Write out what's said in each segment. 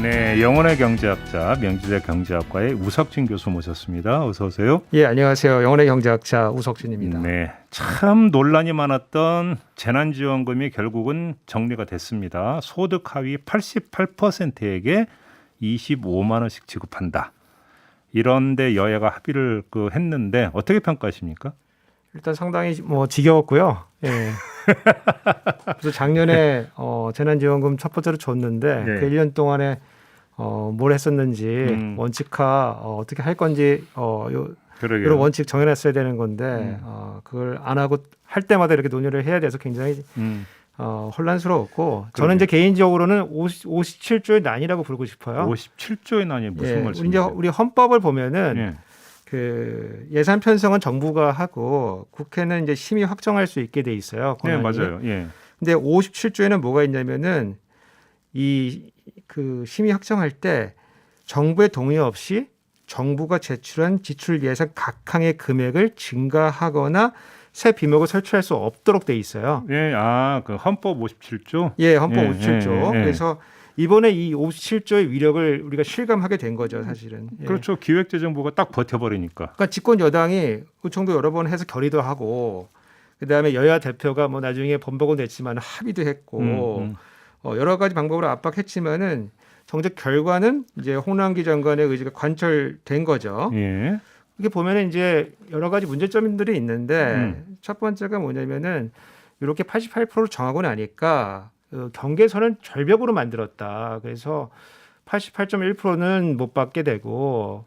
네, 영혼의 경제학자 명지대 경제학과의 우석진 교수 모셨습니다. 어서 오세요. 예, 안녕하세요. 영혼의 경제학자 우석진입니다. 네, 참 논란이 많았던 재난지원금이 결국은 정리가 됐습니다. 소득 하위 88%에게 25만 원씩 지급한다. 이런데 여야가 합의를 했는데 어떻게 평가하십니까? 일단 상당히 지겨웠고요. 예. 그래서 작년에 재난지원금 첫 번째로 줬는데 네. 그 1년 동안에 뭘 했었는지 원칙화 어떻게 할 건지 그러게요. 이런 원칙 정해놨어야 되는 건데 그걸 안 하고 할 때마다 이렇게 논의를 해야 돼서 굉장히 혼란스러웠고 저는 이제 개인적으로는 57조의 난이라고 부르고 싶어요. 57조의 난이 무슨 말씀이세요? 이제 우리 헌법을 보면은 예. 그 예산 편성은 정부가 하고 국회는 이제 심의 확정할 수 있게 돼 있어요. 네, 권한이. 맞아요. 예. 근데 57조에는 뭐가 있냐면은 이 그 심의 확정할 때 정부의 동의 없이 정부가 제출한 지출 예산 각 항의 금액을 증가하거나 새 비목을 설치할 수 없도록 돼 있어요. 예, 그 헌법 57조? 예, 헌법 예, 57조. 예, 예. 그래서 이번에 이 57조의 위력을 우리가 실감하게 된 거죠, 사실은. 예. 그렇죠. 기획재정부가 딱 버텨버리니까. 그러니까 집권 여당이 의총도 여러 번 해서 결의도 하고 그다음에 여야 대표가 뭐 나중에 번복은 됐지만 합의도 했고 여러 가지 방법으로 압박했지만은 정작 결과는 이제 홍남기 장관의 의지가 관철된 거죠. 예. 이게 보면은 이제 여러 가지 문제점들이 있는데 첫 번째가 뭐냐면은 이렇게 88%를 정하고 나니까 경계선은 절벽으로 만들었다. 그래서 88.1%는 못 받게 되고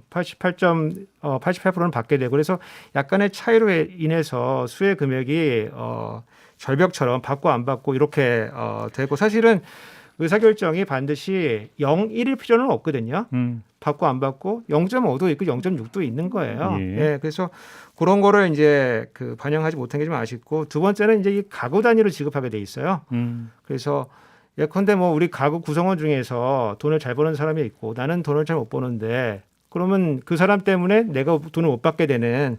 88%는 받게 되고 그래서 약간의 차이로 인해서 수혜 금액이 절벽처럼 받고 안 받고 이렇게 되고 사실은 의사결정이 반드시 0.1일 필요는 없거든요. 받고 안 받고 0.5도 있고 0.6도 있는 거예요. 예. 예, 그래서 그런 거를 이제 반영하지 못한 게 좀 아쉽고 두 번째는 이제 이 가구 단위로 지급하게 돼 있어요. 그래서 예컨대 뭐 우리 가구 구성원 중에서 돈을 잘 버는 사람이 있고 나는 돈을 잘 못 버는데 그러면 그 사람 때문에 내가 돈을 못 받게 되는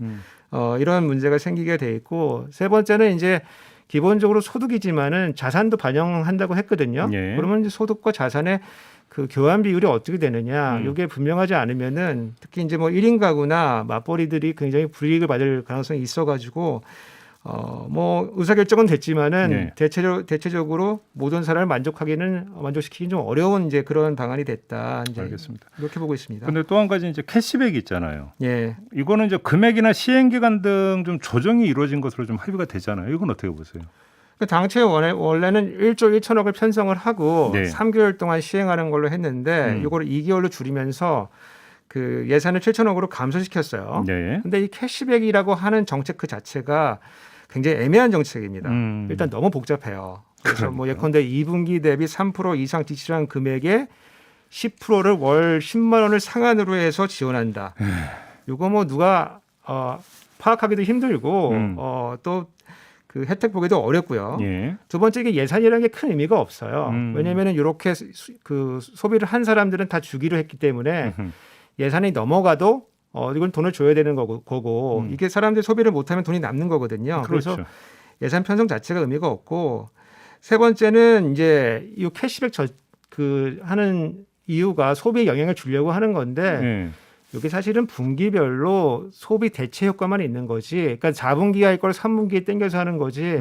이런 문제가 생기게 돼 있고 세 번째는 이제 기본적으로 소득이지만은 자산도 반영한다고 했거든요. 예. 그러면 이제 소득과 자산의 그 교환 비율이 어떻게 되느냐 이게 분명하지 않으면은 특히 이제 뭐 1인 가구나 맞벌이들이 굉장히 불이익을 받을 가능성이 있어가지고 뭐 의사결정은 됐지만은 네. 대체적으로 모든 사람을 만족시키기는 좀 어려운 이제 그런 방안이 됐다. 이제 알겠습니다. 이렇게 보고 있습니다. 근데 또 한 가지 이제 캐시백 있잖아요. 예. 이거는 이제 금액이나 시행 기간 등 좀 조정이 이루어진 것으로 좀 합의가 되잖아요. 이건 어떻게 보세요? 그 당초에 원래는 1조 1천억을 편성을 하고 네. 3개월 동안 시행하는 걸로 했는데 이걸 2개월로 줄이면서 그 예산을 7천억으로 감소시켰어요. 네. 근데 이 캐시백이라고 하는 정책 그 자체가 굉장히 애매한 정책입니다. 일단 너무 복잡해요. 그래서 뭐 예컨대 2분기 대비 3% 이상 지출한 금액의 10%를 월 10만 원을 상한으로 해서 지원한다. 이거 뭐 누가 파악하기도 힘들고 또 그 혜택 보기도 어렵고요. 예. 두 번째 이게 예산이라는 게 큰 의미가 없어요. 왜냐하면 이렇게 그 소비를 한 사람들은 다 주기로 했기 때문에 예산이 넘어가도 이건 돈을 줘야 되는 거고 이게 사람들이 소비를 못하면 돈이 남는 거거든요. 그렇죠. 그래서 예산 편성 자체가 의미가 없고 세 번째는 이제 이 캐시백 하는 이유가 소비에 영향을 주려고 하는 건데 예. 이게 사실은 분기별로 소비 대체 효과만 있는 거지. 그러니까 4분기 할 걸 3분기에 땡겨서 하는 거지.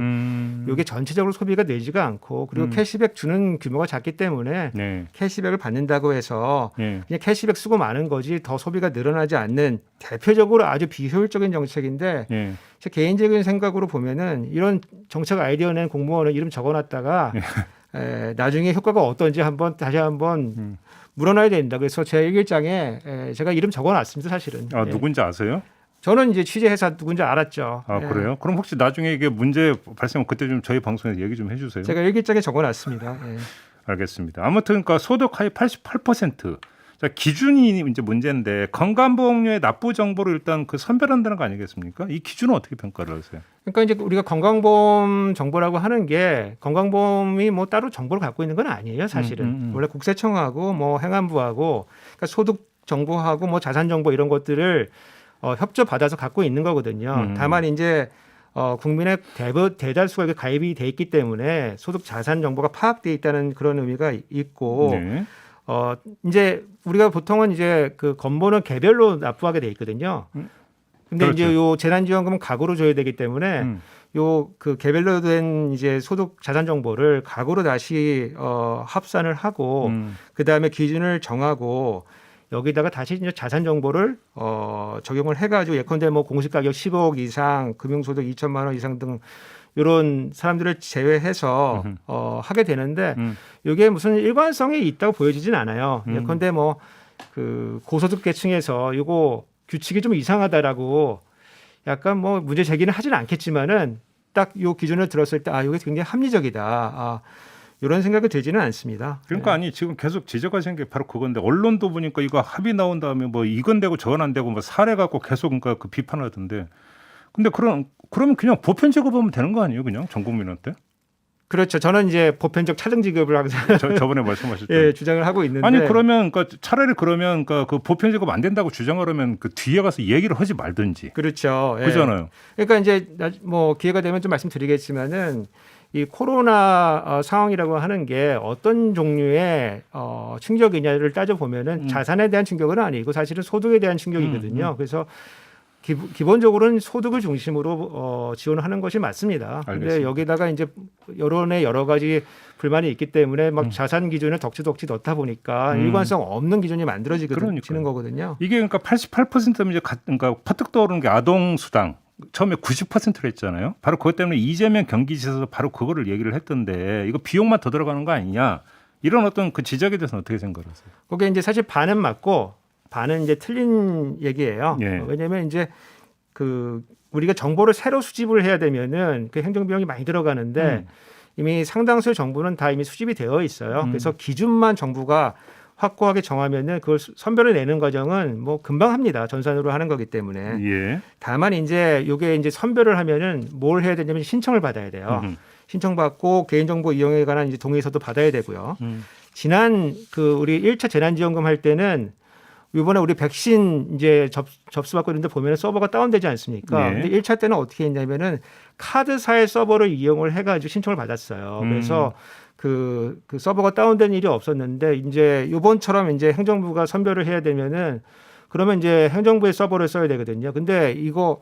이게 전체적으로 소비가 늘지가 않고 그리고 캐시백 주는 규모가 작기 때문에 네. 캐시백을 받는다고 해서 예. 그냥 캐시백 쓰고 마는 거지 더 소비가 늘어나지 않는 대표적으로 아주 비효율적인 정책인데 예. 제 개인적인 생각으로 보면은 이런 정책 아이디어 낸 공무원을 이름 적어놨다가 나중에 효과가 어떤지 다시 한번 물어놔야 된다. 그래서 제 일기장에 제가 이름 적어놨습니다. 사실은. 아, 누군지 아세요? 저는 이제 취재해서 누군지 알았죠. 아, 그래요? 그럼 혹시 나중에 이게 문제 발생하면 그때 좀 저희 방송에서 얘기 좀 해주세요. 제가 일기장에 적어놨습니다. 알겠습니다. 아무튼 그러니까 소득 하위 88%. 자, 기준이 이제 문제인데 건강보험료의 납부 정보를 일단 선별한다는 거 아니겠습니까? 이 기준은 어떻게 평가를 하세요? 그러니까 이제 우리가 건강보험 정보라고 하는 게 건강보험이 뭐 따로 정보를 갖고 있는 건 아니에요, 사실은. 원래 국세청하고 뭐 행안부하고 그러니까 소득 정보하고 뭐 자산 정보 이런 것들을 협조 받아서 갖고 있는 거거든요. 다만 이제 국민의 대다수가 이게 가입이 돼 있기 때문에 소득 자산 정보가 파악돼 있다는 그런 의미가 있고 네. 이제 우리가 보통은 이제 그 건보는 개별로 납부하게 돼 있거든요. 근데 그렇죠. 이제 요 재난지원금은 가구로 줘야 되기 때문에 요 그 개별로 된 이제 소득 자산 정보를 가구로 다시 합산을 하고 그 다음에 기준을 정하고 여기다가 다시 이제 자산 정보를 적용을 해가지고 예컨대 뭐 공시가격 15억 이상, 금융소득 2천만 원 이상 등 이런 사람들을 제외해서 하게 되는데 이게 무슨 일관성이 있다고 보여지진 않아요. 예컨대 뭐 그 고소득 계층에서 이거 규칙이 좀 이상하다라고 약간 뭐 문제 제기는 하지는 않겠지만은 딱 요 기준을 들었을 때 이게 굉장히 합리적이다. 이런 생각이 들지는 않습니다. 그러니까 아니 지금 계속 지적하시는 게 바로 그건데 언론도 보니까 이거 합의 나온 다음에 뭐 이건 되고 저건 안 되고 뭐 사례 갖고 계속 그러니까 그 비판하던데. 근데 그러면 그냥 보편 지급하면 되는 거 아니에요, 그냥 전 국민한테? 그렇죠. 저는 이제 보편적 차등 지급을 항상 저번에 말씀하셨죠. 예, 주장을 하고 있는데 아니 그러면 그러니까 차라리 그러면 그 보편 지급 안 된다고 주장하려면 그 뒤에 가서 얘기를 하지 말든지. 그렇죠. 예. 그잖아요. 그러니까 이제 뭐 기회가 되면 좀 말씀드리겠지만은 이 코로나 상황이라고 하는 게 어떤 종류의 충격이냐를 따져 보면은 자산에 대한 충격은 아니고 사실은 소득에 대한 충격이거든요. 그래서 기본적으로는 소득을 중심으로 지원하는 것이 맞습니다. 그런데 여기다가 이제 여론의 여러 가지 불만이 있기 때문에 막 자산 기준을 덕지덕지 넣다 보니까 일관성 없는 기준이 만들어지는 거거든요. 이게 그러니까 88%면 이제 그러니까 퍼뜩 떠오르는 게 아동 수당. 처음에 90%를 했잖아요. 바로 그것 때문에 이재명 경기지사에서 바로 그거를 얘기를 했던데 이거 비용만 더 들어가는 거 아니냐. 이런 어떤 그 지적에 대해서는 어떻게 생각하세요? 그게 이제 사실 반은 맞고 반은 이제 틀린 얘기예요. 예. 왜냐하면 이제 그 우리가 정보를 새로 수집을 해야 되면은 그 행정 비용이 많이 들어가는데 이미 상당수의 정보는 다 이미 수집이 되어 있어요. 그래서 기준만 정부가 확고하게 정하면은 그걸 선별을 내는 과정은 뭐 금방 합니다. 전산으로 하는 거기 때문에. 예. 다만 이제 이게 이제 선별을 하면은 뭘 해야 되냐면 신청을 받아야 돼요. 신청받고 개인정보 이용에 관한 이제 동의서도 받아야 되고요. 지난 그 우리 1차 재난지원금 할 때는 이번에 우리 백신 이제 접수받고 있는데 보면은 서버가 다운되지 않습니까? 네. 근데 1차 때는 어떻게 했냐면은 카드사의 서버를 이용을 해가지고 신청을 받았어요. 그래서 그 서버가 다운된 일이 없었는데 이제 이번처럼 이제 행정부가 선별을 해야 되면은 그러면 이제 행정부의 서버를 써야 되거든요. 근데 이거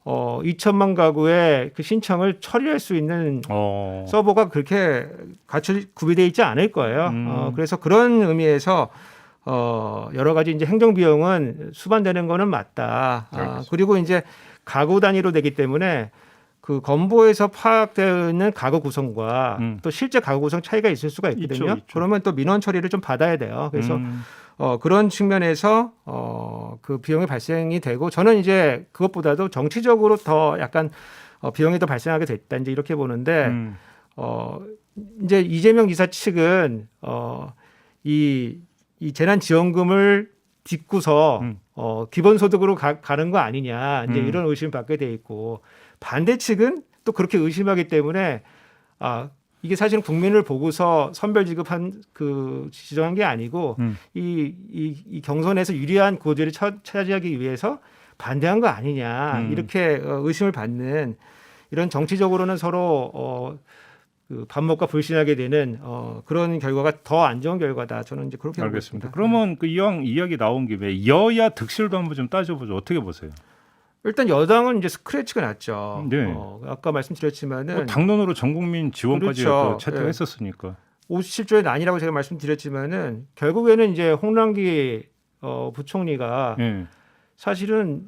2천만 가구의 그 신청을 처리할 수 있는 서버가 그렇게 갖춰 구비되어 있지 않을 거예요. 그래서 그런 의미에서 여러 가지 이제 행정 비용은 수반되는 거는 맞다. 그리고 이제 가구 단위로 되기 때문에 그 건보에서 파악되어 있는 가구 구성과 또 실제 가구 구성 차이가 있을 수가 있거든요. 있죠. 그러면 또 민원 처리를 좀 받아야 돼요. 그래서 그런 측면에서 그 비용이 발생이 되고 저는 이제 그것보다도 정치적으로 더 약간 비용이 더 발생하게 됐다 이제 이렇게 보는데 이제 이재명 지사 측은 이 재난지원금을 딛고서 기본소득으로 가는 거 아니냐 이제 이런 의심을 받게 돼 있고 반대 측은 또 그렇게 의심하기 때문에 이게 사실은 국민을 보고서 선별 지급한 그 지정한 게 아니고 이 경선에서 유리한 구도를 차지하기 위해서 반대한 거 아니냐 이렇게 의심을 받는 이런 정치적으로는 서로 그 반목과 불신하게 되는 그런 결과가 더 안 좋은 결과다. 저는 이제 그렇게 보고 있습니다. 그러면 그 이왕 이야기 나온 김에 여야 득실도 한번 좀 따져보죠. 어떻게 보세요? 일단 여당은 이제 스크래치가 났죠. 네. 아까 말씀드렸지만은 당론으로 전국민 지원까지 그렇죠. 채택했었으니까. 57조의 난이라고 제가 말씀드렸지만은 결국에는 이제 홍남기 부총리가 사실은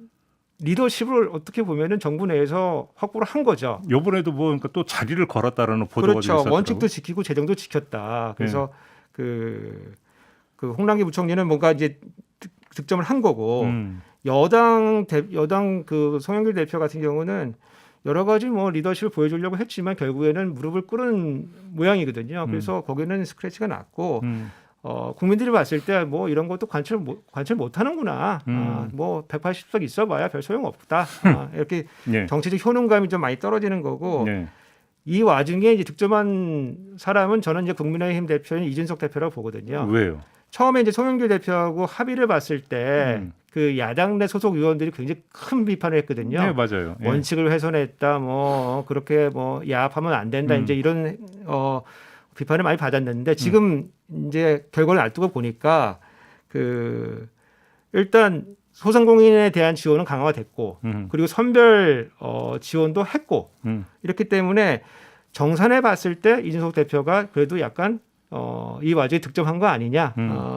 리더십을 어떻게 보면은 정부 내에서 확보를 한 거죠. 이번에도 뭐 그러니까 또 자리를 걸었다라는 보도가 그렇죠. 있었더라고요. 원칙도 지키고 재정도 지켰다. 그래서 그 홍남기 부총리는 뭔가 이제 득점을 한 거고 여당 그 송영길 대표 같은 경우는 여러 가지 뭐 리더십을 보여주려고 했지만 결국에는 무릎을 꿇은 모양이거든요. 그래서 거기는 스크래치가 났고 국민들이 봤을 때 뭐 이런 것도 관철 못 하는구나. 뭐 180석 있어봐야 별 소용 없다. 이렇게 정치적 효능감이 좀 많이 떨어지는 거고. 이 와중에 이제 득점한 사람은 저는 이제 국민의힘 대표인 이준석 대표라고 보거든요. 왜요? 처음에 이제 송영길 대표하고 합의를 봤을 때 그 야당 내 소속 의원들이 굉장히 큰 비판을 했거든요. 네, 맞아요. 원칙을 훼손했다. 뭐 그렇게 뭐 야합하면 안 된다. 이제 이런 비판을 많이 받았는데 지금 이제 결과를 놔두고 보니까 일단 소상공인에 대한 지원은 강화가 됐고 그리고 선별 지원도 했고 이렇기 때문에 정산해 봤을 때 이준석 대표가 그래도 약간 이 와중에 득점한 거 아니냐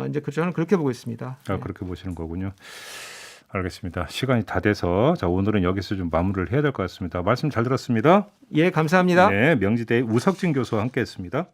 이제 저는 그렇게 보고 있습니다. 그렇게 보시는 거군요. 알겠습니다. 시간이 다 돼서 자 오늘은 여기서 좀 마무리를 해야 될 것 같습니다. 말씀 잘 들었습니다. 예, 감사합니다. 네, 명지대 우석진 교수와 함께했습니다.